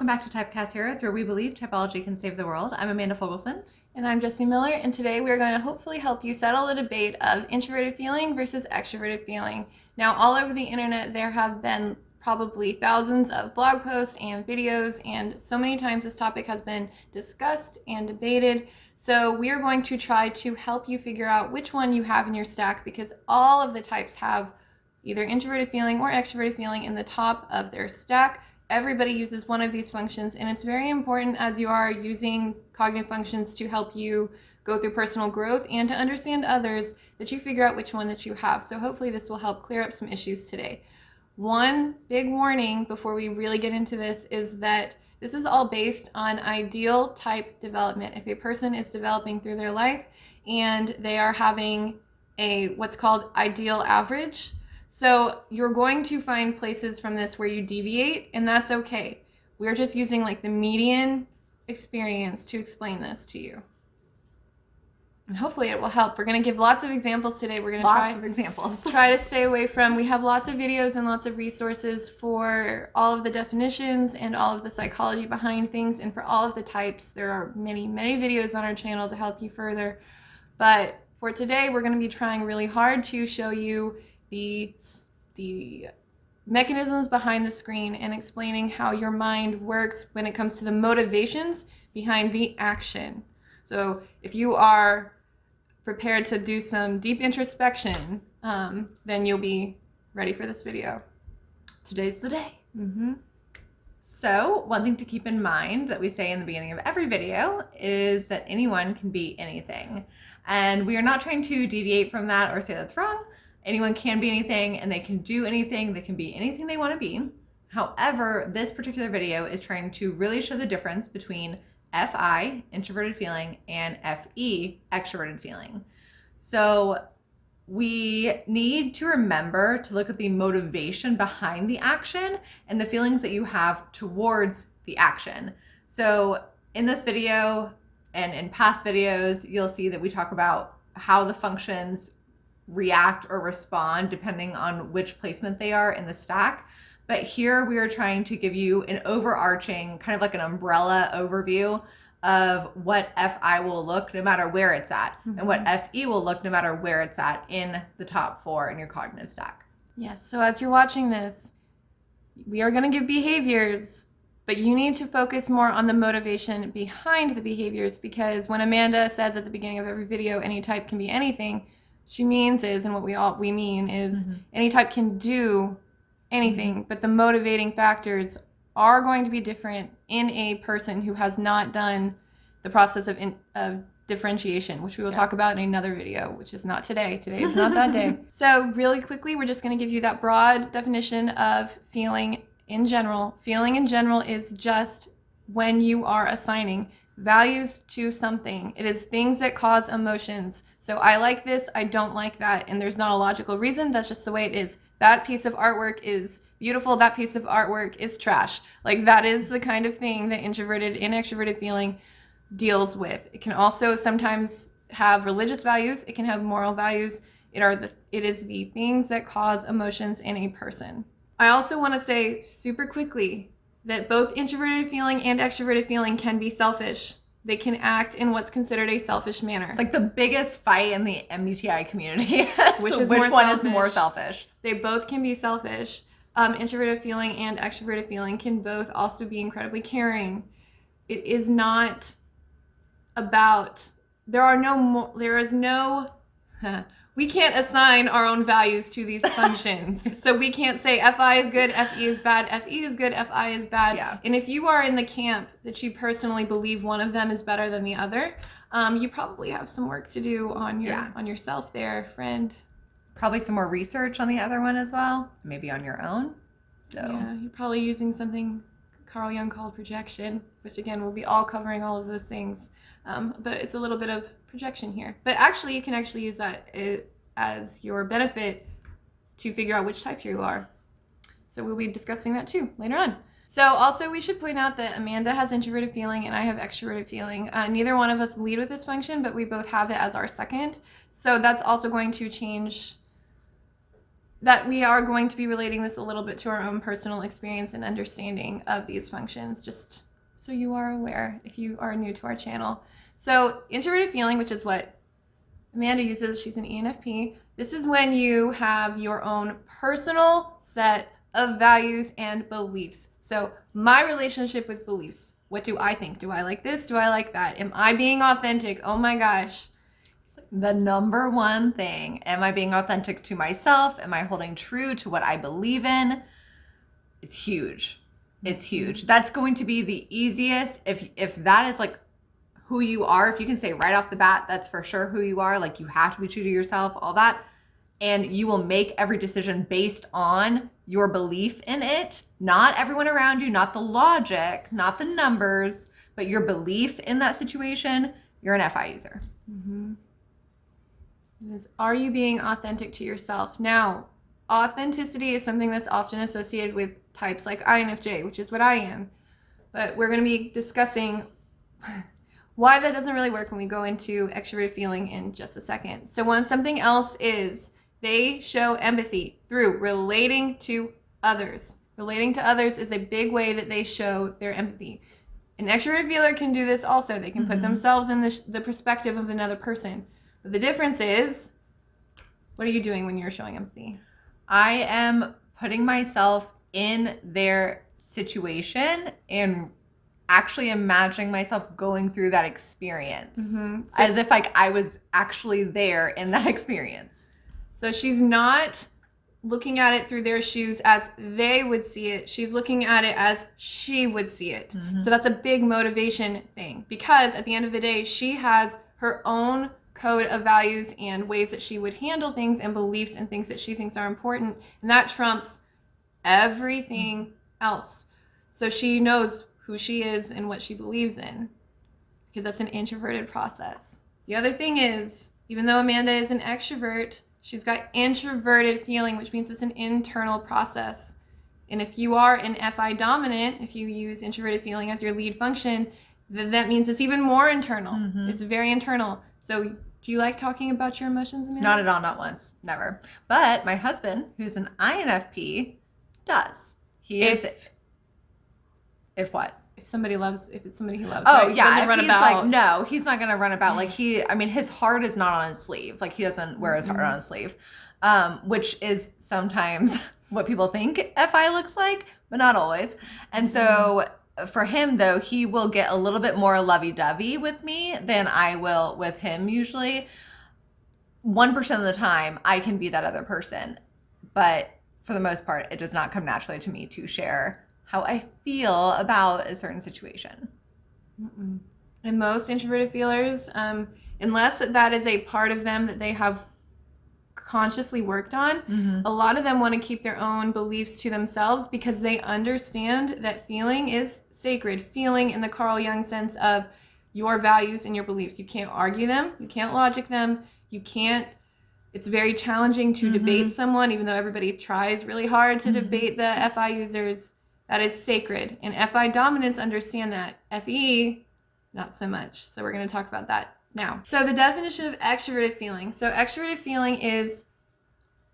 back to Typecast Heroes, where we believe typology can save the world. I'm Amanda Fogelson. And I'm Jessie Miller, and today we are going to hopefully help you settle the debate of introverted feeling versus extroverted feeling. Now, all over the internet, there have been probably thousands of blog posts and videos, and so many times this topic has been discussed and debated. So we are going to try to help you figure out which one you have in your stack, because all of the types have either introverted feeling or extroverted feeling in the top of their stack. Everybody uses one of these functions, and it's very important as you are using cognitive functions to help you go through personal growth and to understand others, that you figure out which one that you have. So hopefully this will help clear up some issues today. One big warning before we really get into this is that this is all based on ideal type development. If a person is developing through their life and they are having what's called ideal average, so you're going to find places from this where you deviate, and that's okay. We're just using like the median experience to explain this to you. And hopefully it will help. We're going to give lots of examples today. We're going to try to stay away from, we have lots of videos and lots of resources for all of the definitions and all of the psychology behind things, and for all of the types. There are many, many videos on our channel to help you further. But for today, we're going to be trying really hard to show you the mechanisms behind the screen and explaining how your mind works when it comes to the motivations behind the action. So if you are prepared to do some deep introspection, then you'll be ready for this video. Today's the day. So one thing to keep in mind that we say in the beginning of every video is that anyone can be anything. And we are not trying to deviate from that or say that's wrong. Anyone can be anything, and they can do anything. They can be anything they want to be. However, this particular video is trying to really show the difference between FI, introverted feeling, and FE, extroverted feeling. So we need to remember to look at the motivation behind the action and the feelings that you have towards the action. So in this video and in past videos, you'll see that we talk about how the functions react or respond depending on which placement they are in the stack. But here we are trying to give you an overarching, kind of like an umbrella overview of what FI will look no matter where it's at, and what FE will look no matter where it's at in the top 4 in your cognitive stack. Yes, so as you're watching this, we are going to give behaviors, but you need to focus more on the motivation behind the behaviors, because when Amanda says at the beginning of every video, any type can be anything, she means is, and what we mean is, any type can do anything, but the motivating factors are going to be different in a person who has not done the process of differentiation, which we will talk about in another video, which is not today. Today is not that day. So really quickly, we're just going to give you that broad definition of feeling in general. Feeling in general is just when you are assigning values to something. It is things that cause emotions. So I like this, I don't like that, and there's not a logical reason. That's just the way it is. That piece of artwork is beautiful, that piece of artwork is trash. Like, that is the kind of thing that introverted and extroverted feeling deals with. It can also sometimes have religious values, it can have moral values. It is the things that cause emotions in a person. I also want to say super quickly that both introverted feeling and extroverted feeling can be selfish. They can act in what's considered a selfish manner. It's like the biggest fight in the MBTI community. Which one is more selfish? They both can be selfish. Introverted feeling and extroverted feeling can both also be incredibly caring. It is not about, we can't assign our own values to these functions. So we can't say FI is good, FE is bad, FE is good, FI is bad. Yeah. And if you are in the camp that you personally believe one of them is better than the other, you probably have some work to do on yourself there, friend. Probably some more research on the other one as well, maybe on your own. So yeah, you're probably using something Carl Jung called projection, which again, we'll be all covering all of those things. But it's a little bit of projection here. But actually, you can actually use that as your benefit to figure out which type you are. So we'll be discussing that too later on. So also we should point out that Amanda has introverted feeling and I have extroverted feeling. Neither one of us lead with this function, but we both have it as our second. So that's also going to change that we are going to be relating this a little bit to our own personal experience and understanding of these functions, just so you are aware if you are new to our channel. So introverted feeling, which is what Amanda uses, she's an ENFP. This is when you have your own personal set of values and beliefs. So my relationship with beliefs. What do I think? Do I like this? Do I like that? Am I being authentic? Oh my gosh. The number one thing. Am I being authentic to myself? Am I holding true to what I believe in? It's huge. It's huge. That's going to be the easiest. If that is like who you are, if you can say right off the bat, that's for sure who you are, like you have to be true to yourself, all that, and you will make every decision based on your belief in it, not everyone around you, not the logic, not the numbers, but your belief in that situation, you're an FI user. Mm-hmm. Are you being authentic to yourself? Now, authenticity is something that's often associated with types like INFJ, which is what I am. But we're going to be discussing why that doesn't really work when we go into extroverted feeling in just a second. So something else is they show empathy through relating to others. Relating to others is a big way that they show their empathy. An extroverted feeler can do this also. They can put themselves in the perspective of another person. But the difference is, what are you doing when you're showing empathy? I am putting myself in their situation and actually imagining myself going through that experience as if like I was actually there in that experience. So she's not looking at it through their shoes as they would see it. She's looking at it as she would see it. So that's a big motivation thing, because at the end of the day, she has her own code of values and ways that she would handle things and beliefs and things that she thinks are important. And that trumps everything else. So she knows who she is and what she believes in, because that's an introverted process. The other thing is, even though Amanda is an extrovert, she's got introverted feeling, which means it's an internal process. And if you are an FI dominant, if you use introverted feeling as your lead function, then that means it's even more internal. It's very internal. So do you like talking about your emotions, Amanda? Not at all, not once, never. But my husband, who's an INFP, does. He is. If what? If it's somebody he loves. Oh, right? yeah. Doesn't if run he's about. like, no, he's not going to run about. Like his heart is not on his sleeve. Like he doesn't wear his heart on his sleeve, which is sometimes what people think FI looks like, but not always. And so for him, though, he will get a little bit more lovey-dovey with me than I will with him usually. 1% of the time, I can be that other person. But for the most part, it does not come naturally to me to share how I feel about a certain situation. And most introverted feelers, unless that is a part of them that they have consciously worked on, a lot of them want to keep their own beliefs to themselves because they understand that feeling is sacred. Feeling in the Carl Jung sense of your values and your beliefs. You can't argue them. You can't logic them. You can't. It's very challenging to debate someone, even though everybody tries really hard to debate the FI users. That is sacred. And FI dominants understand that. FE, not so much. So we're going to talk about that now. So the definition of extroverted feeling. So extroverted feeling is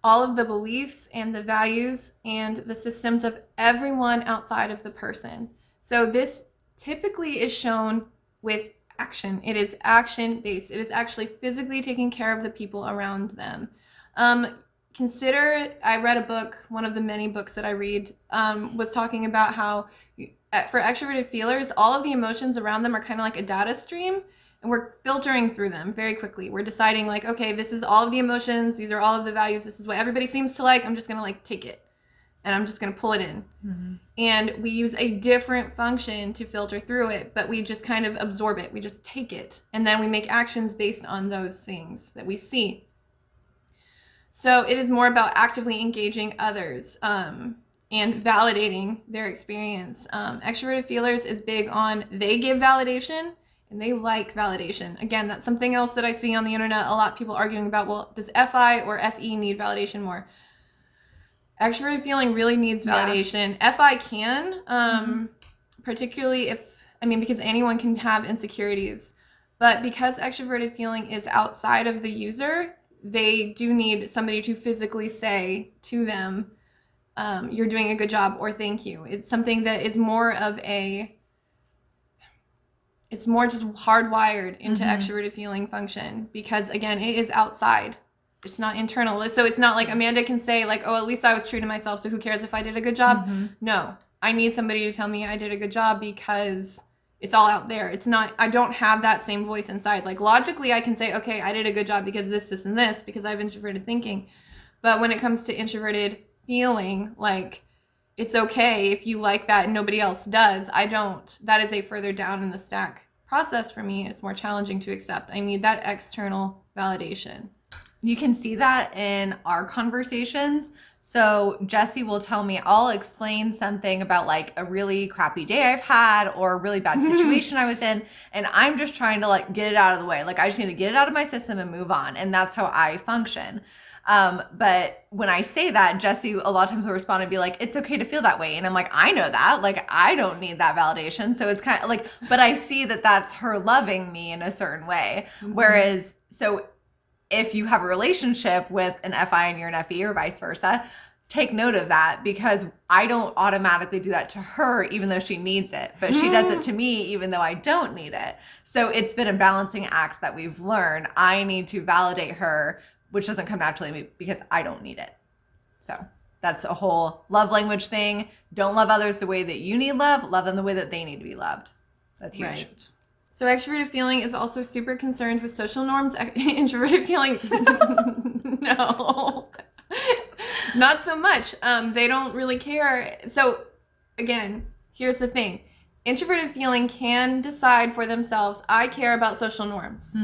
all of the beliefs and the values and the systems of everyone outside of the person. So this typically is shown with action. It is action-based. It is actually physically taking care of the people around them. I read a book, one of the many books that I read, was talking about how for extroverted feelers, all of the emotions around them are kind of like a data stream, and we're filtering through them very quickly. We're deciding like, okay, this is all of the emotions, these are all of the values, this is what everybody seems to like, I'm just going to like take it, and I'm just going to pull it in. And we use a different function to filter through it, but we just kind of absorb it, we just take it, and then we make actions based on those things that we see. So it is more about actively engaging others and validating their experience. Extroverted feelers is big on they give validation and they like validation. Again, that's something else that I see on the internet. A lot of people arguing about, well, does FI or FE need validation more? Extroverted feeling really needs validation. Yeah. FI can, particularly because anyone can have insecurities. But because extroverted feeling is outside of the user, they do need somebody to physically say to them, you're doing a good job or thank you. It's something that is more of it's more just hardwired into extroverted feeling function because, again, it is outside. It's not internal. So it's not like Amanda can say like, oh, at least I was true to myself, so who cares if I did a good job? No, I need somebody to tell me I did a good job because it's all out there. It's not, I don't have that same voice inside. Like logically I can say, okay, I did a good job because this, and this, because I have introverted thinking. But when it comes to introverted feeling, like it's okay if you like that and nobody else does. I don't. That is a further down in the stack process for me. It's more challenging to accept. I need that external validation. You can see that in our conversations. So Jesse will tell me, I'll explain something about like a really crappy day I've had or a really bad situation I was in. And I'm just trying to like get it out of the way. Like I just need to get it out of my system and move on. And that's how I function. But when I say that, Jesse a lot of times will respond and be like, it's okay to feel that way. And I'm like, I know that, like, I don't need that validation. So it's kind of like, but I see that that's her loving me in a certain way. Whereas, so if you have a relationship with an FI and you're an FE or vice versa, take note of that because I don't automatically do that to her, even though she needs it, but she does it to me, even though I don't need it. So it's been a balancing act that we've learned. I need to validate her, which doesn't come naturally to me because I don't need it. So that's a whole love language thing. Don't love others the way that you need love. Love them the way that they need to be loved. That's huge. Right. So extroverted feeling is also super concerned with social norms. Introverted feeling, no, not so much. They don't really care. So again, here's the thing. Introverted feeling can decide for themselves, I care about social norms.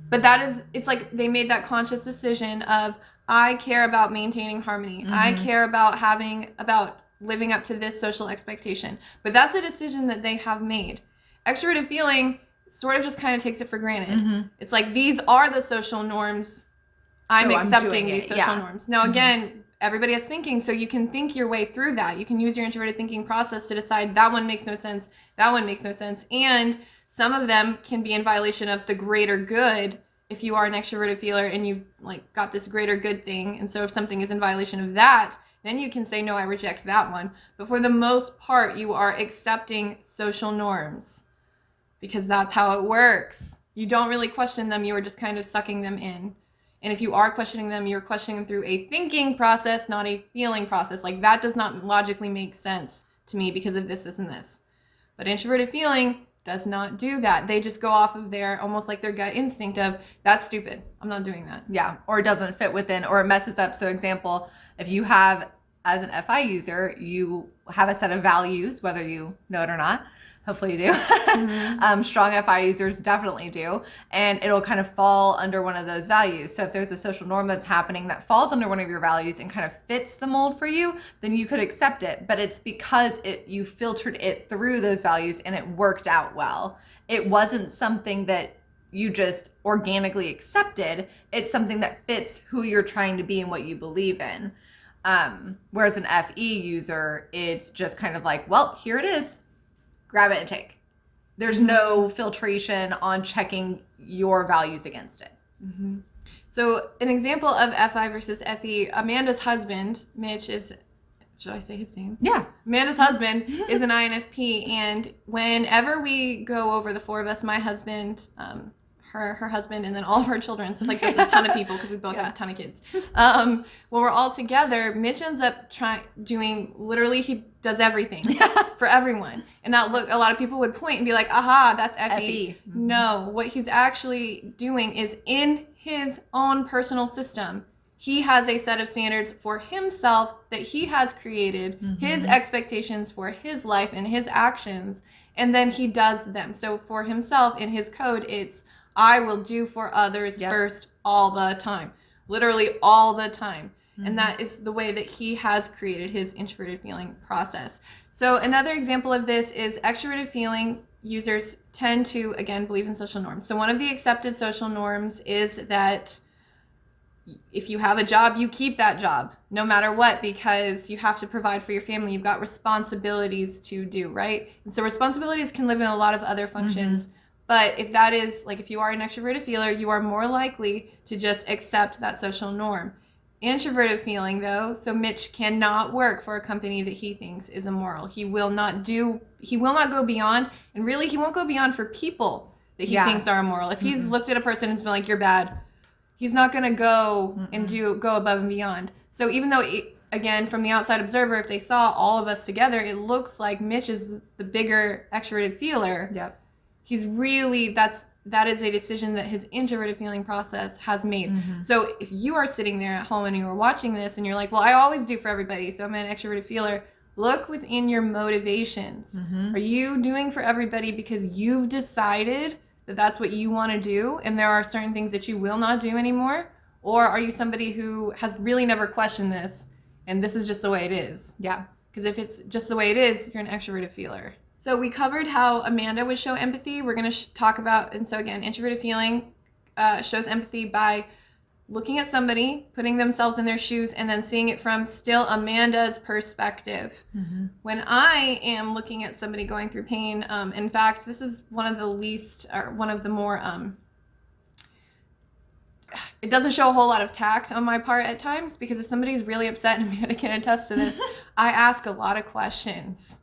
But that is, it's like they made that conscious decision of, I care about maintaining harmony. I care about living up to this social expectation. But that's a decision that they have made. Extroverted feeling sort of just kind of takes it for granted. It's like, these are the social norms. I'm accepting these social norms. Now, again, everybody has thinking, so you can think your way through that. You can use your introverted thinking process to decide that one makes no sense, that one makes no sense. And some of them can be in violation of the greater good if you are an extroverted feeler and you've like got this greater good thing. And so if something is in violation of that, then you can say, no, I reject that one. But for the most part, you are accepting social norms because that's how it works. You don't really question them. You are just kind of sucking them in. And if you are questioning them, you're questioning them through a thinking process, not a feeling process. Like that does not logically make sense to me because of this, and this. But introverted feeling does not do that. They just go off of their, almost like their gut instinct of, that's stupid. I'm not doing that. Yeah. Or it doesn't fit within, or it messes up. So example, if you have, as an FI user, you have a set of values, whether you know it or not. Hopefully you do. Strong FI users definitely do. And it'll kind of fall under one of those values. So if there's a social norm that's happening that falls under one of your values and kind of fits the mold for you, then you could accept it. But it's because you filtered it through those values and it worked out well. It wasn't something that you just organically accepted. It's something that fits who you're trying to be and what you believe in. Whereas an FE user, it's just kind of like, well, here it is. Grab it and take. There's no filtration on checking your values against it. So an example of FI versus FE, Amanda's husband, Mitch, is, should I say his name? Yeah. Amanda's husband is an INFP, and whenever we go over, the four of us, my husband, her husband, and then all of our children, so like there's a ton of people because we both have a ton of kids. When we're all together, Mitch ends up doing, literally he does everything for everyone. And that a lot of people would point and be like, aha, that's FE. No, what he's actually doing is in his own personal system, he has a set of standards for himself that he has created, his expectations for his life and his actions, and then he does them. So for himself, in his code, it's, I will do for others first all the time. Literally all the time. And that is the way that he has created his introverted feeling process. So another example of this is extroverted feeling users tend to, again, believe in social norms. So one of the accepted social norms is that if you have a job, you keep that job no matter what, because you have to provide for your family. You've got responsibilities to do, right? And so responsibilities can live in a lot of other functions. But if that is, like, if you are an extroverted feeler, you are more likely to just accept that social norm. Introverted feeling, though, so Mitch cannot work for a company that he thinks is immoral. He will not go beyond, and really he won't go beyond for people that he thinks are immoral. If he's looked at a person and been like, you're bad, he's not going to go and go above and beyond. So even though, again, from the outside observer, if they saw all of us together, it looks like Mitch is the bigger extroverted feeler. Yep. He's really, that is a decision that his introverted feeling process has made. So if you are sitting there at home and you are watching this and you're like, well, I always do for everybody, so I'm an extroverted feeler, look within your motivations. Are you doing for everybody because you've decided that that's what you want to do and there are certain things that you will not do anymore? Or are you somebody who has really never questioned this and this is just the way it is? Yeah. Because if it's just the way it is, you're an extroverted feeler. So we covered how Amanda would show empathy. We're going to talk about, and so again, introverted feeling shows empathy by looking at somebody, putting themselves in their shoes, and then seeing it from still Amanda's perspective. When I am looking at somebody going through pain, in fact, this is one of the more, it doesn't show a whole lot of tact on my part at times, because if somebody's really upset, and Amanda can attest to this, I ask a lot of questions.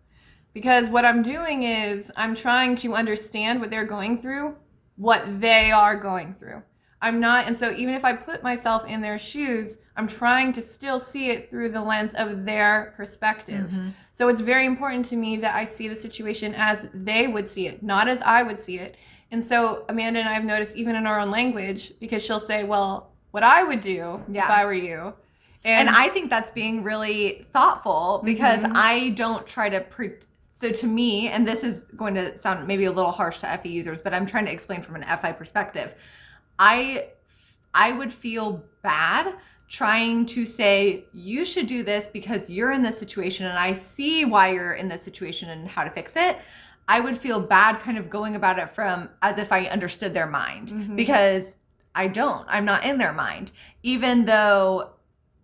Because what I'm doing is I'm trying to understand what they're going through, what they are going through. And so even if I put myself in their shoes, I'm trying to still see it through the lens of their perspective. So it's very important to me that I see the situation as they would see it, not as I would see it. And so Amanda and I have noticed, even in our own language, because she'll say, well, what I would do if I were you. And I think that's being really thoughtful, because I don't try to so to me, and this is going to sound maybe a little harsh to FE users, but I'm trying to explain from an FI perspective. I would feel bad trying to say, you should do this because you're in this situation and I see why you're in this situation and how to fix it. I would feel bad kind of going about it from as if I understood their mind, because I don't. I'm not in their mind. Even though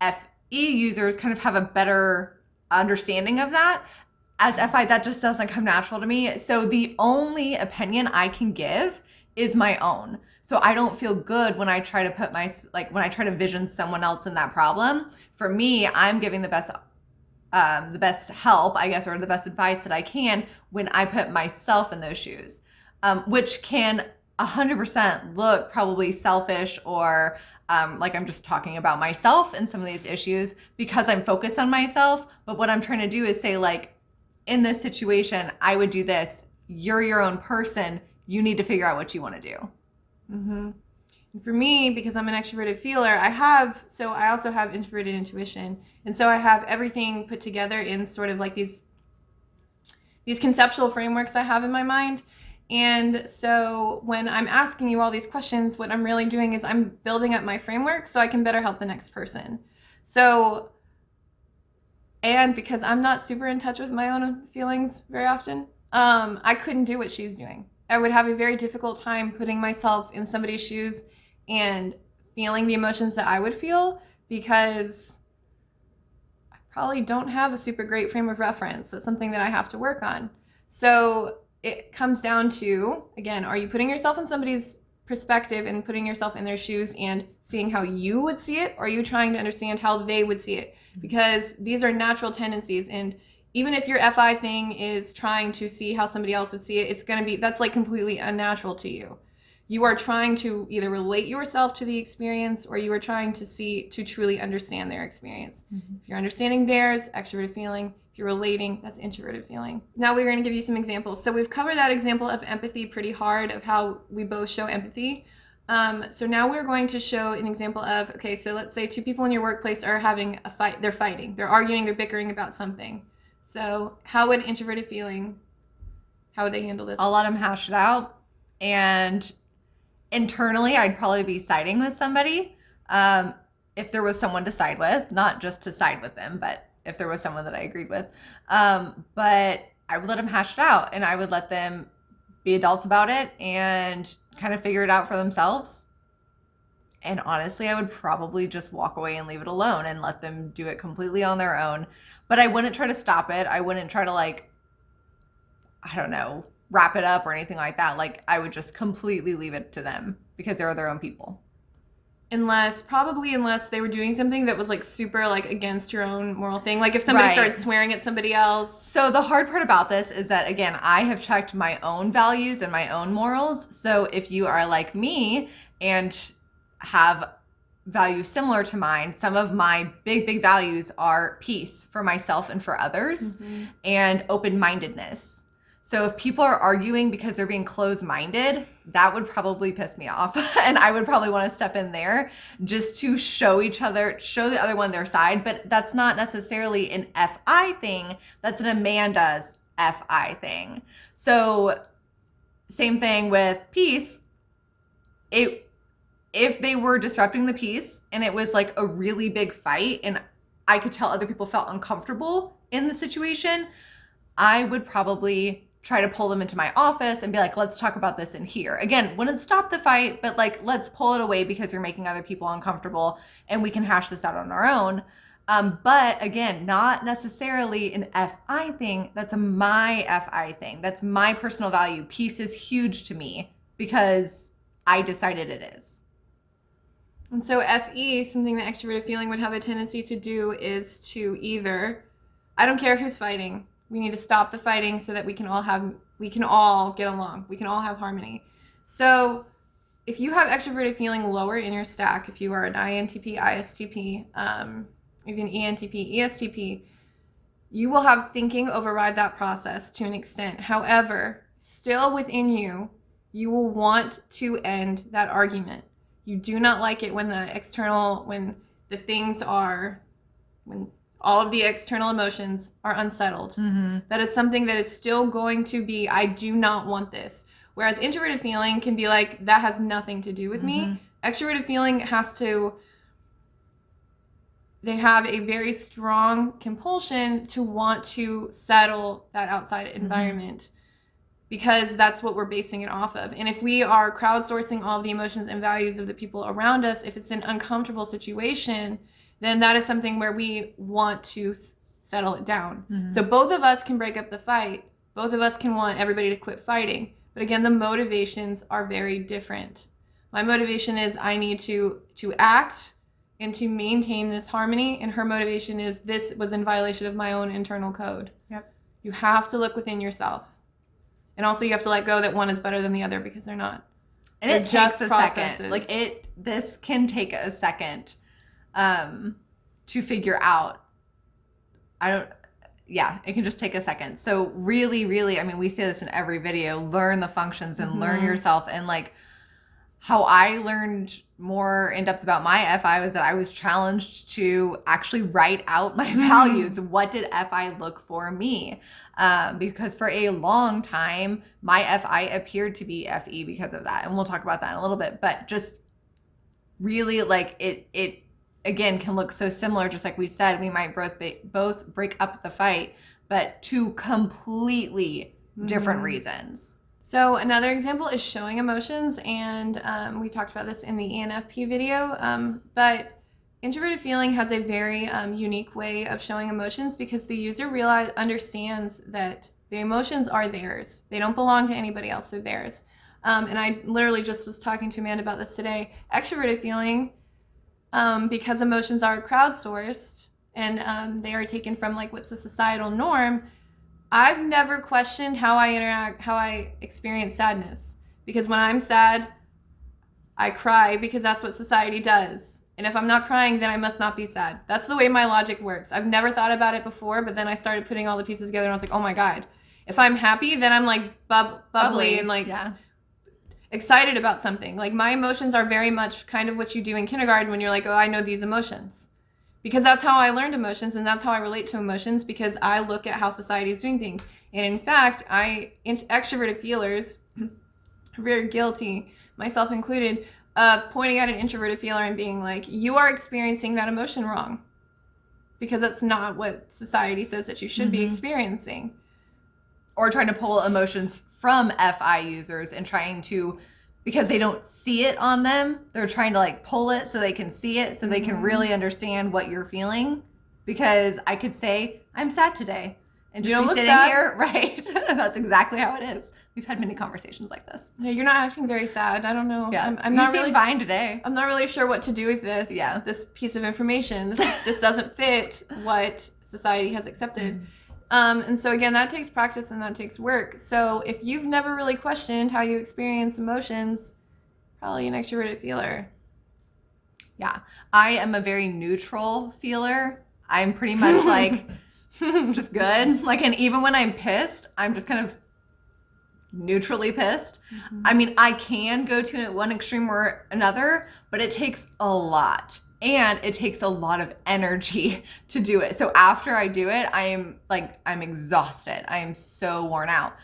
FE users kind of have a better understanding of that, as FI, that just doesn't come natural to me. So the only opinion I can give is my own. So I don't feel good when I try to when I try to vision someone else in that problem. For me, I'm giving the best help, I guess, or the best advice that I can when I put myself in those shoes, which can 100% look probably selfish or like I'm just talking about myself and some of these issues because I'm focused on myself. But what I'm trying to do is say, like, in this situation, I would do this. You're your own person. You need to figure out what you want to do. And for me, because I'm an extroverted feeler, I also have introverted intuition. And so I have everything put together in sort of like these conceptual frameworks I have in my mind. And so when I'm asking you all these questions, what I'm really doing is I'm building up my framework so I can better help the next person. So, and because I'm not super in touch with my own feelings very often, I couldn't do what she's doing. I would have a very difficult time putting myself in somebody's shoes and feeling the emotions that I would feel, because I probably don't have a super great frame of reference. That's something that I have to work on. So it comes down to, again, are you putting yourself in somebody's perspective and putting yourself in their shoes and seeing how you would see it? Or are you trying to understand how they would see it? Because these are natural tendencies, and even if your FI thing is trying to see how somebody else would see it, that's like completely unnatural to you. You are trying to either relate yourself to the experience, or you are trying to truly understand their experience. If you're understanding theirs, extroverted feeling. If you're relating, that's introverted feeling. Now we're going to give you some examples. So we've covered that example of empathy pretty hard, of how we both show empathy. So now we're going to show an example of, okay, so let's say two people in your workplace are having a fight. They're fighting. They're arguing. They're bickering about something. So how would introverted feeling, how would they handle this? I'll let them hash it out. And internally, I'd probably be siding with somebody. If there was someone to side with, not just to side with them, but if there was someone that I agreed with. But I would let them hash it out, and I would let them be adults about it and kind of figure it out for themselves. And honestly, I would probably just walk away and leave it alone and let them do it completely on their own. But I wouldn't try to stop it. I wouldn't try to, like, I don't know, wrap it up or anything like that. Like, I would just completely leave it to them because they're their own people. Unless they were doing something that was like super like against your own moral thing. Like if somebody started swearing at somebody else. So the hard part about this is that, again, I have checked my own values and my own morals. So if you are like me and have values similar to mine, some of my big values are peace for myself and for others, and open-mindedness. So if people are arguing because they're being closed-minded, that would probably piss me off. And I would probably want to step in there just to show the other one their side. But that's not necessarily an FI thing. That's an Amanda's FI thing. So same thing with peace. If they were disrupting the peace and it was like a really big fight and I could tell other people felt uncomfortable in the situation, I would probably try to pull them into my office and be like, let's talk about this in here. Again, wouldn't stop the fight, but like, let's pull it away because you're making other people uncomfortable and we can hash this out on our own. But again, not necessarily an FI thing. That's my FI thing. That's my personal value. Peace is huge to me because I decided it is. And so FE, something that extroverted feeling would have a tendency to do is to either, I don't care who's fighting, we need to stop the fighting so that we can all get along. We can all have harmony. So if you have extroverted feeling lower in your stack, if you are an INTP, ISTP, even ENTP, ESTP, you will have thinking override that process to an extent. However, still within you, you will want to end that argument. You do not like it when when all of the external emotions are unsettled. That is something that is still going to be, I do not want this. Whereas introverted feeling can be like, that has nothing to do with me. Extroverted feeling they have a very strong compulsion to want to settle that outside environment because that's what we're basing it off of. And if we are crowdsourcing all of the emotions and values of the people around us, if it's an uncomfortable situation, then that is something where we want to settle it down. So both of us can break up the fight. Both of us can want everybody to quit fighting. But again, the motivations are very different. My motivation is I need to act and to maintain this harmony. And her motivation is this was in violation of my own internal code. Yep. You have to look within yourself. And also you have to let go that one is better than the other because they're not. And it takes a second. Like this can take a second to figure out. It can just take a second. So really, I mean, we say this in every video, learn the functions and learn yourself. And like how I learned more in depth about my FI was that I was challenged to actually write out my values. What did FI look for me? Because for a long time, my FI appeared to be FE because of that. And we'll talk about that in a little bit, but just really like it again can look so similar. Just like we said, we might both break up the fight, but two completely different reasons. So another example is showing emotions, and we talked about this in the ENFP video, but introverted feeling has a very unique way of showing emotions because the user understands that the emotions are theirs. They don't belong to anybody else, they're theirs. And I literally just was talking to Amanda about this today. Extroverted feeling, because emotions are crowdsourced and they are taken from like what's the societal norm, I've never questioned how I experience sadness. Because when I'm sad, I cry because that's what society does. And if I'm not crying, then I must not be sad. That's the way my logic works. I've never thought about it before, but then I started putting all the pieces together and I was like, oh my God. If I'm happy, then I'm like bubbly and like excited about something. Like my emotions are very much kind of what you do in kindergarten when you're like, oh, I know these emotions. Because that's how I learned emotions and that's how I relate to emotions because I look at how society is doing things. And in fact, extroverted feelers are very guilty, myself included, of pointing at an introverted feeler and being like, you are experiencing that emotion wrong. Because that's not what society says that you should be experiencing. Or trying to pull emotions from FI users and trying to, because they don't see it on them, they're trying to like pull it so they can see it, so they can really understand what you're feeling. Because I could say, I'm sad today. And just be sitting here, right? That's exactly how it is. We've had many conversations like this. Yeah, you're not acting very sad. I don't know. Yeah, I'm you not seem really fine today. I'm not really sure what to do with this. Yeah. This piece of information. This doesn't fit what society has accepted. And so again, that takes practice and that takes work. So if you've never really questioned how you experience emotions, probably an extroverted feeler. Yeah, I am a very neutral feeler. I'm pretty much like just good. Like, and even when I'm pissed, I'm just kind of neutrally pissed. I mean, I can go to one extreme or another, but it takes a lot. And it takes a lot of energy to do it. So after I do it, I'm exhausted. I am so worn out.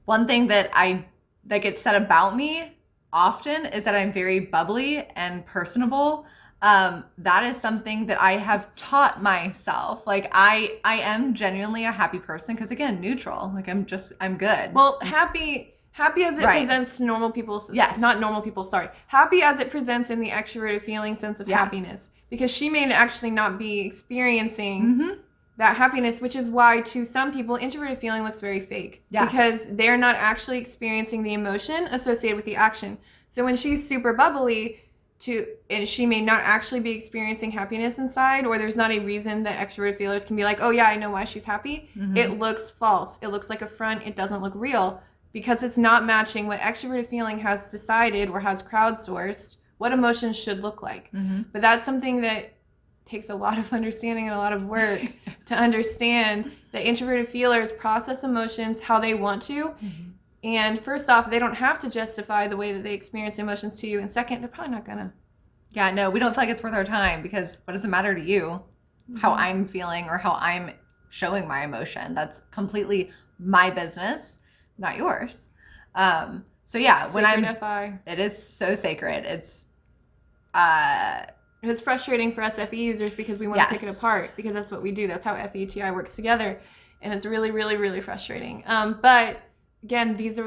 One thing that gets said about me often is that I'm very bubbly and personable. That is something that I have taught myself. Like I am genuinely a happy person because again, neutral. Like I'm good. Well, happy as it presents to normal people. Yes. Not normal people, sorry. Happy as it presents in the extroverted feeling sense of happiness. Because she may actually not be experiencing that happiness, which is why to some people, introverted feeling looks very fake. Yeah. Because they're not actually experiencing the emotion associated with the action. So when she's super bubbly, and she may not actually be experiencing happiness inside, or there's not a reason that extroverted feelers can be like, oh yeah, I know why she's happy. It looks false. It looks like a front. It doesn't look real. Because it's not matching what extroverted feeling has decided or has crowdsourced what emotions should look like. But that's something that takes a lot of understanding and a lot of work to understand that introverted feelers process emotions how they want to. And first off, they don't have to justify the way that they experience emotions to you. And second, they're probably not gonna. Yeah, no, we don't feel like it's worth our time because what does it matter to you how I'm feeling or how I'm showing my emotion? That's completely my business. Not yours. So yeah, Sacred FI. It is so sacred. It's and it's frustrating for us FE users because we want to pick it apart because that's what we do. That's how FETI works together, and it's really, really, really frustrating. But again, this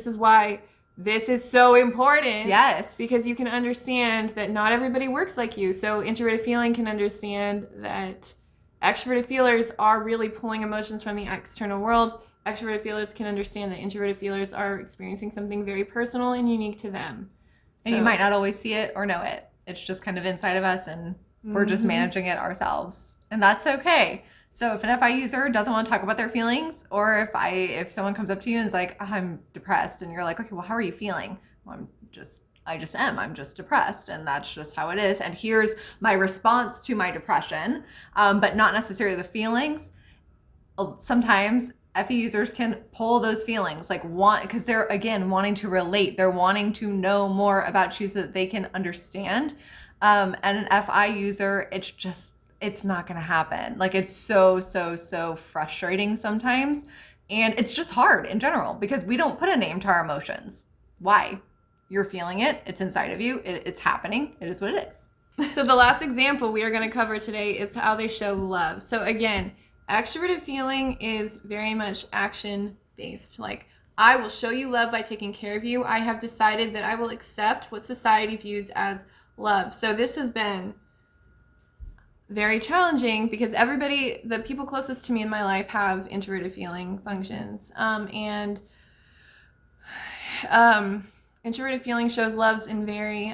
is why this is so important. Yes, because you can understand that not everybody works like you. So introverted feeling can understand that extroverted feelers are really pulling emotions from the external world. Extroverted feelers can understand that introverted feelers are experiencing something very personal and unique to them. And you might not always see it or know it. It's just kind of inside of us and we're just managing it ourselves. And that's okay. So if an FI user doesn't want to talk about their feelings, or if someone comes up to you and is like, oh, I'm depressed, and you're like, okay, well, how are you feeling? Well, I just am. I'm just depressed, and that's just how it is. And here's my response to my depression, but not necessarily the feelings. Sometimes FE users can pull those feelings, because they're, again, wanting to relate. They're wanting to know more about you so that they can understand. And an FI user, it's not going to happen. It's so frustrating sometimes. And it's just hard in general because we don't put a name to our emotions. Why? You're feeling it. It's inside of you. It's happening. It is what it is. So the last example we are going to cover today is how they show love. So again, extroverted feeling is very much action-based. I will show you love by taking care of you. I have decided that I will accept what society views as love. So this has been very challenging because the people closest to me in my life have introverted feeling functions. Introverted feeling shows loves in very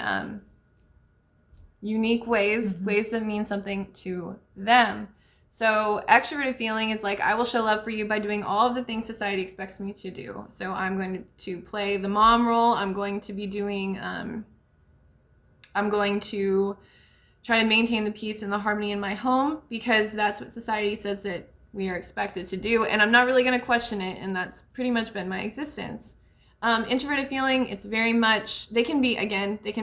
unique ways, ways that mean something to them. So extroverted feeling is I will show love for you by doing all of the things society expects me to do. So I'm going to play the mom role. I'm going to be doing, I'm going to try to maintain the peace and the harmony in my home because that's what society says that we are expected to do. And I'm not really going to question it. And that's pretty much been my existence. Introverted feeling, it's very much, they can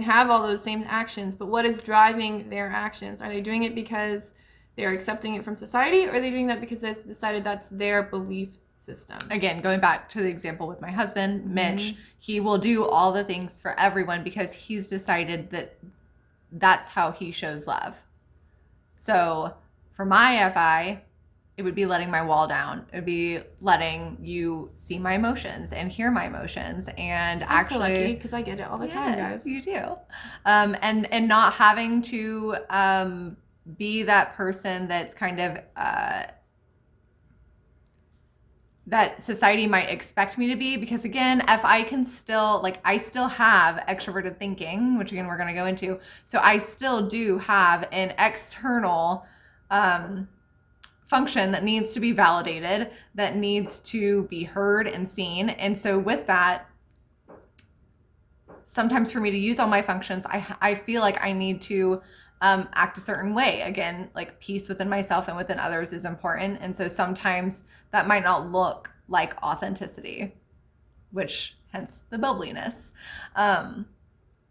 have all those same actions, but what is driving their actions? Are they doing it because they're accepting it from society, or are they doing that because they've decided that's their belief system? Again, going back to the example with my husband, Mitch, he will do all the things for everyone because he's decided that that's how he shows love. So for my FI, it would be letting my wall down. It would be letting you see my emotions and hear my emotions. And I'm so lucky because I get it all the time, guys. You do. And not having to be that person that's kind of that society might expect me to be, because again, if I can still, like, I still have extroverted thinking, which again we're going to go into, so I still do have an external function that needs to be validated, that needs to be heard and seen. And so with that, sometimes for me to use all my functions, I feel like I need to act a certain way. Again, like peace within myself and within others is important. And so sometimes that might not look like authenticity, which hence the bubbliness.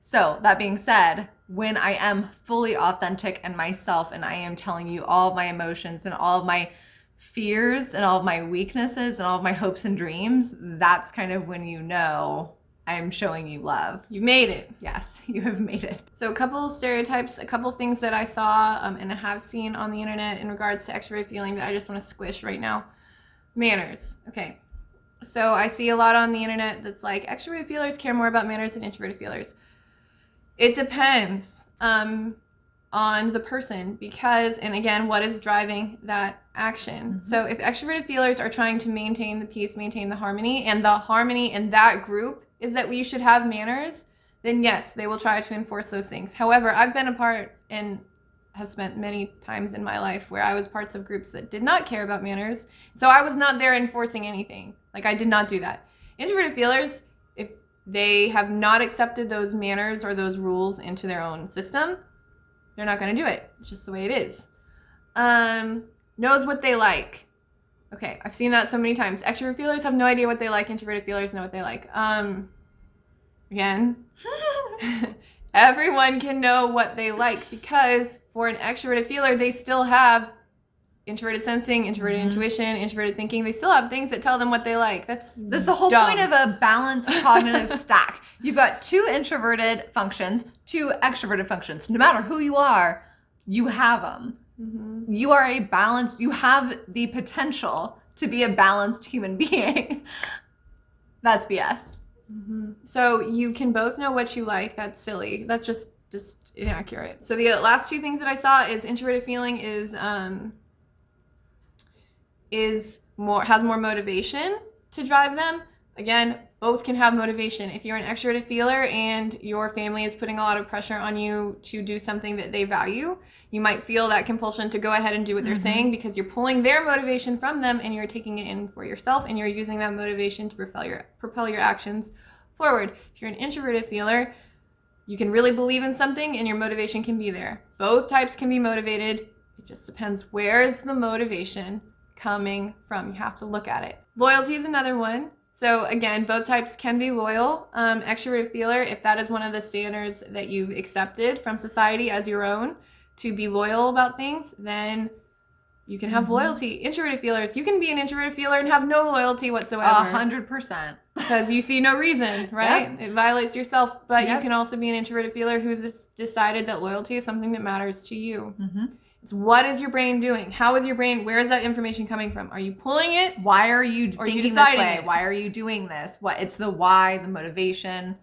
So that being said, when I am fully authentic and myself, and I am telling you all of my emotions and all of my fears and all of my weaknesses and all of my hopes and dreams, that's kind of when you know I'm showing you love. You made it. Yes, you have made it. So a couple stereotypes, a couple things that I saw and I have seen on the internet in regards to extroverted feeling that I just want to squish right now. Manners. Okay. So I see a lot on the internet that's like, extroverted feelers care more about manners than introverted feelers. It depends on the person, because, and again, what is driving that action? Mm-hmm. So if extroverted feelers are trying to maintain the peace, maintain the harmony, and the harmony in that group is that you should have manners, then yes, they will try to enforce those things. However, I've been a part and have spent many times in my life where I was parts of groups that did not care about manners. So I was not there enforcing anything. Like, I did not do that. Introverted feelers, if they have not accepted those manners or those rules into their own system, they're not going to do it. It's just the way it is. Knows what they like. Okay, I've seen that so many times. Extrovert feelers have no idea what they like. Introverted feelers know what they like. Again, everyone can know what they like, because for an extroverted feeler, they still have introverted sensing, introverted intuition, introverted thinking. They still have things that tell them what they like. That's the whole point of a balanced cognitive stack. You've got two introverted functions, two extroverted functions. No matter who you are, you have them. Mm-hmm. You are a balanced, you have the potential to be a balanced human being. That's BS. Mm-hmm. So you can both know what you like. That's silly. That's just inaccurate. So the last two things that I saw is introverted feeling has more motivation to drive them. Again, both can have motivation. If you're an extroverted feeler and your family is putting a lot of pressure on you to do something that they value, you might feel that compulsion to go ahead and do what they're saying, because you're pulling their motivation from them and you're taking it in for yourself, and you're using that motivation to propel your actions forward. If you're an introverted feeler, you can really believe in something and your motivation can be there. Both types can be motivated. It just depends, where is the motivation coming from? You have to look at it. Loyalty is another one. So again, both types can be loyal. Extroverted feeler, if that is one of the standards that you've accepted from society as your own, to be loyal about things, then you can have loyalty. Introverted feelers, you can be an introverted feeler and have no loyalty whatsoever. 100%. Because you see no reason, right? Yep. It violates yourself. But you can also be an introverted feeler who's decided that loyalty is something that matters to you. Mm-hmm. It's, what is your brain doing? How is your brain, where is that information coming from? Are you pulling it? Why are you thinking this way? Why are you doing this? It's the why, the motivation.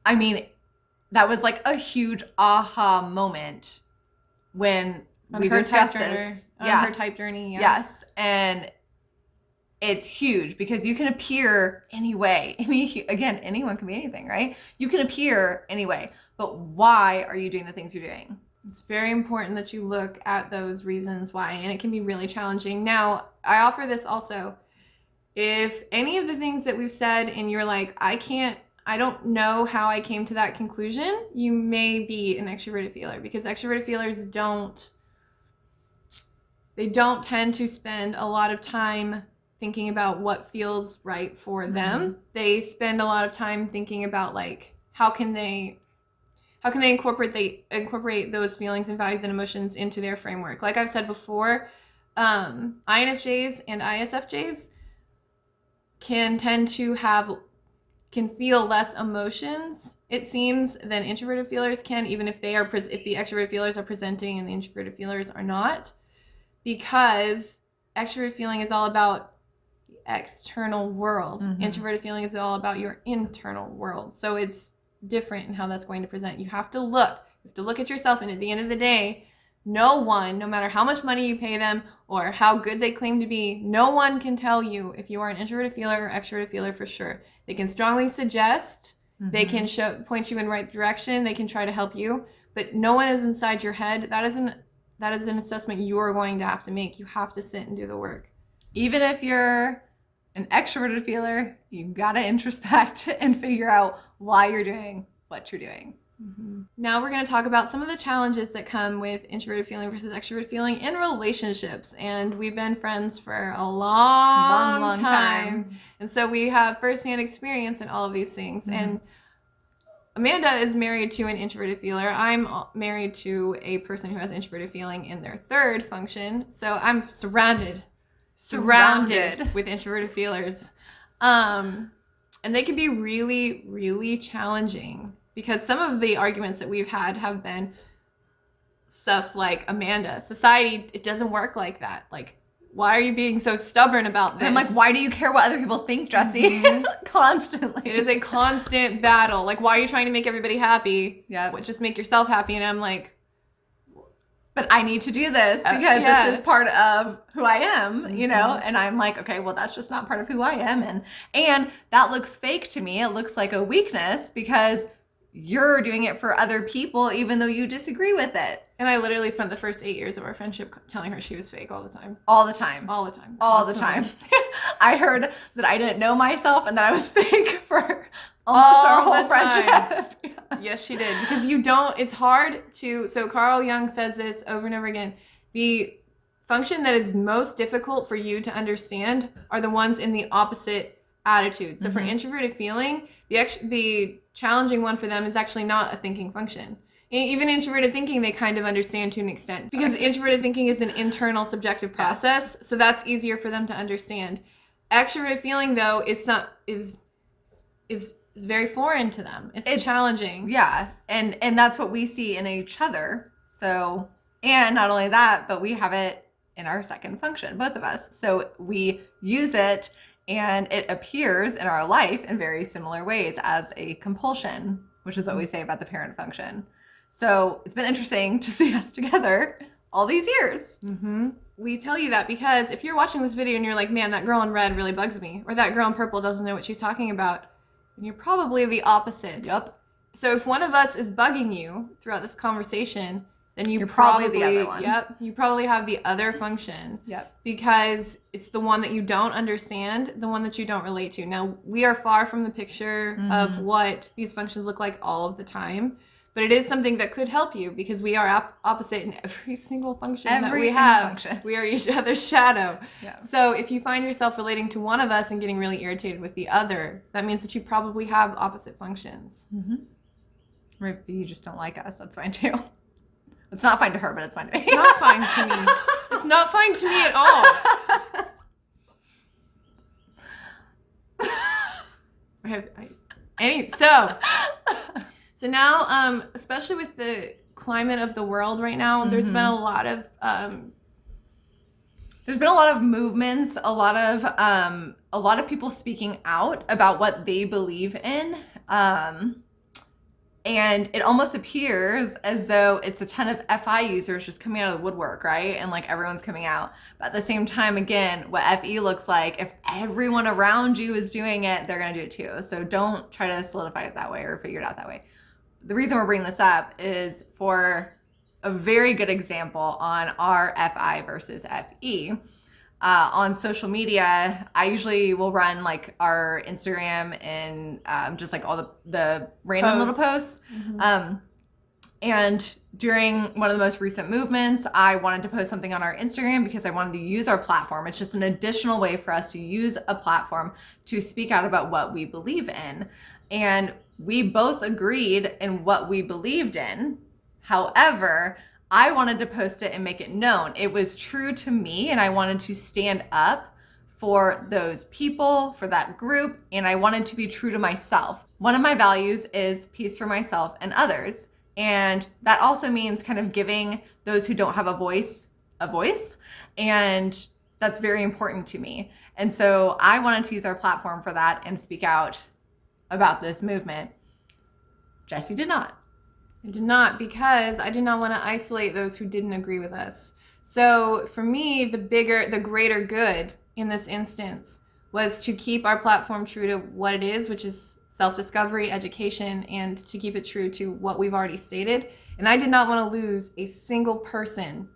I mean, that was like a huge aha moment when we discussed this. Her type journey. Yeah. Yes. And it's huge because you can appear any way. Again, anyone can be anything, right? You can appear anyway, but why are you doing the things you're doing? It's very important that you look at those reasons why, and it can be really challenging. Now, I offer this also. If any of the things that we've said and you're like, I don't know how I came to that conclusion, you may be an extroverted feeler, because extroverted feelers don't tend to spend a lot of time thinking about what feels right for them. They spend a lot of time thinking about, like, how can they incorporate those feelings and values and emotions into their framework. Like I've said before, INFJs and ISFJs can feel less emotions, it seems, than introverted feelers can, even if the extroverted feelers are presenting and the introverted feelers are not, because extroverted feeling is all about the external world. Introverted feeling is all about your internal world. So it's different in how that's going to present. You have to look at yourself, and at the end of the day, no one, no matter how much money you pay them or how good they claim to be, no one can tell you if you are an introverted feeler or extroverted feeler for sure. They can strongly suggest, they can point you in the right direction, they can try to help you, but no one is inside your head. That is an assessment you are going to have to make. You have to sit and do the work. Even if you're an extroverted feeler, you've got to introspect and figure out why you're doing what you're doing. Now we're going to talk about some of the challenges that come with introverted feeling versus extroverted feeling in relationships. And we've been friends for a long time. And so we have firsthand experience in all of these things. And Amanda is married to an introverted feeler. I'm married to a person who has introverted feeling in their third function. So I'm surrounded with introverted feelers. And they can be really, really challenging. Because some of the arguments that we've had have been stuff like, Amanda, society, it doesn't work like that. Like, why are you being so stubborn about this? And I'm like, why do you care what other people think, Jessie? Constantly. It is a constant battle. Like, why are you trying to make everybody happy? Yeah. Just make yourself happy. And I'm like, but I need to do this because this is part of who I am, you know? And I'm like, okay, well, that's just not part of who I am. And that looks fake to me. It looks like a weakness because you're doing it for other people, even though you disagree with it. And I literally spent the first 8 years of our friendship telling her she was fake all the time. All the time. All the time. All the time. I heard that I didn't know myself and that I was fake for almost our whole friendship. Yes, she did. Because it's hard to, so Carl Jung says this over and over again. The function that is most difficult for you to understand are the ones in the opposite attitude. So for introverted feeling, the challenging one for them is actually not a thinking function. Even introverted thinking, they kind of understand to an extent because introverted thinking is an internal subjective process. So that's easier for them to understand. Extroverted feeling, though, is very foreign to them. It's challenging. Yeah. And that's what we see in each other. So, and not only that, but we have it in our second function, both of us. So we use it and it appears in our life in very similar ways as a compulsion, which is what we say about the parent function. So it's been interesting to see us together all these years. We tell you that because if you're watching this video and you're like, man, that girl in red really bugs me, or that girl in purple doesn't know what she's talking about, then you're probably the opposite. Yep. So if one of us is bugging you throughout this conversation, then you're probably the other one. Yep. You probably have the other function. Yep. Because it's the one that you don't understand, the one that you don't relate to. Now, we are far from the picture of what these functions look like all of the time. But it is something that could help you because we are opposite in every single function that we have. We are each other's shadow. Yeah. So if you find yourself relating to one of us and getting really irritated with the other, that means that you probably have opposite functions. Maybe you just don't like us. That's fine too. It's not fine to her, but it's fine to me. It's not fine to me. It's not fine to me at all. So now, especially with the climate of the world right now, there's been a lot of movements, a lot of people speaking out about what they believe in. And it almost appears as though it's a ton of FI users just coming out of the woodwork, right? And like everyone's coming out. But at the same time, again, what FE looks like, if everyone around you is doing it, they're going to do it too. So don't try to solidify it that way or figure it out that way. The reason we're bringing this up is for a very good example on our FI versus FE. On social media, I usually will run like our Instagram and just like all the random little posts. And during one of the most recent movements, I wanted to post something on our Instagram because I wanted to use our platform. It's just an additional way for us to use a platform to speak out about what we believe in. And we both agreed in what we believed in. However, I wanted to post it and make it known. It was true to me, and I wanted to stand up for those people, for that group, and I wanted to be true to myself. One of my values is peace for myself and others, and that also means kind of giving those who don't have a voice, and that's very important to me. And so I wanted to use our platform for that and speak out about this movement. Jessie did not. I did not, because I did not want to isolate those who didn't agree with us. So for me, the greater good in this instance was to keep our platform true to what it is, which is self-discovery, education, and to keep it true to what we've already stated. And I did not want to lose a single person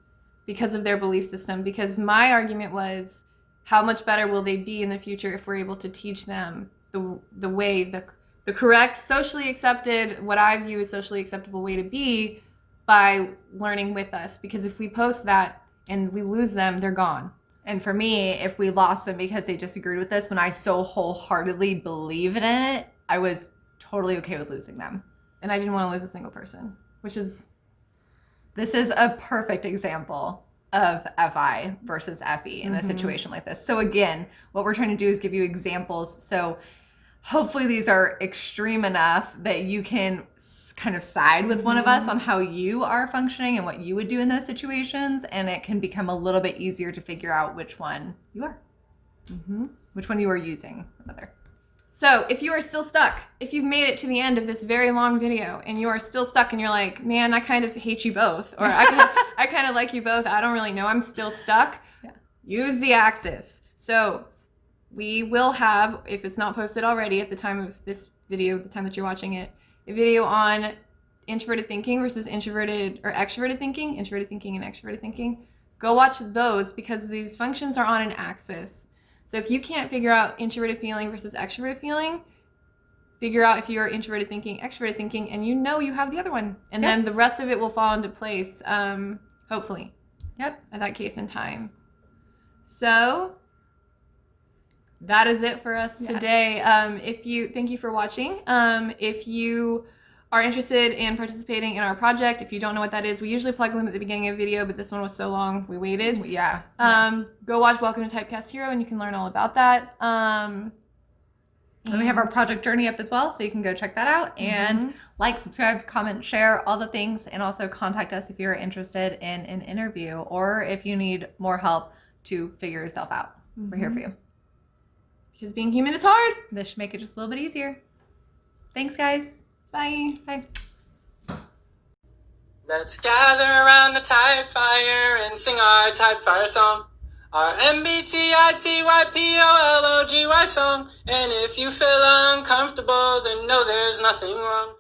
because of their belief system, because my argument was, how much better will they be in the future if we're able to teach them the way, the correct, socially accepted, what I view as socially acceptable way to be, by learning with us. Because if we post that and we lose them, they're gone. And for me, if we lost them because they disagreed with us, when I so wholeheartedly believe in it, I was totally okay with losing them. And I didn't want to lose a single person, which is... This is a perfect example of FI versus FE in a situation like this. So again, what we're trying to do is give you examples. So hopefully these are extreme enough that you can kind of side with one of us on how you are functioning and what you would do in those situations. And it can become a little bit easier to figure out which one you are, which one you are using, rather. So if you are still stuck, if you've made it to the end of this very long video and you are still stuck and you're like, man, I kind of hate you both, or I kind of like you both, I don't really know, I'm still stuck, use the axis. So we will have, if it's not posted already at the time of this video, the time that you're watching it, a video on introverted thinking versus introverted or extroverted thinking and extroverted thinking. Go watch those, because these functions are on an axis. So if you can't figure out introverted feeling versus extroverted feeling, figure out if you're introverted thinking, extroverted thinking, and you know you have the other one. And then the rest of it will fall into place, hopefully. At that case in time. So that is it for us today. Thank you for watching. If you are interested in participating in our project, if you don't know what that is, we usually plug them at the beginning of the video, but this one was so long, we waited. Go watch Welcome to Typecast Hero and you can learn all about that. And we have our project journey up as well, so you can go check that out. And like, subscribe, comment, share, all the things. And also contact us if you're interested in an interview or if you need more help to figure yourself out. We're here for you. Because being human is hard. This should make it just a little bit easier. Thanks, guys. Bye. Bye. Let's gather around the type fire and sing our type fire song. Our MBTI TYPOLOGY song. And if you feel uncomfortable, then know there's nothing wrong.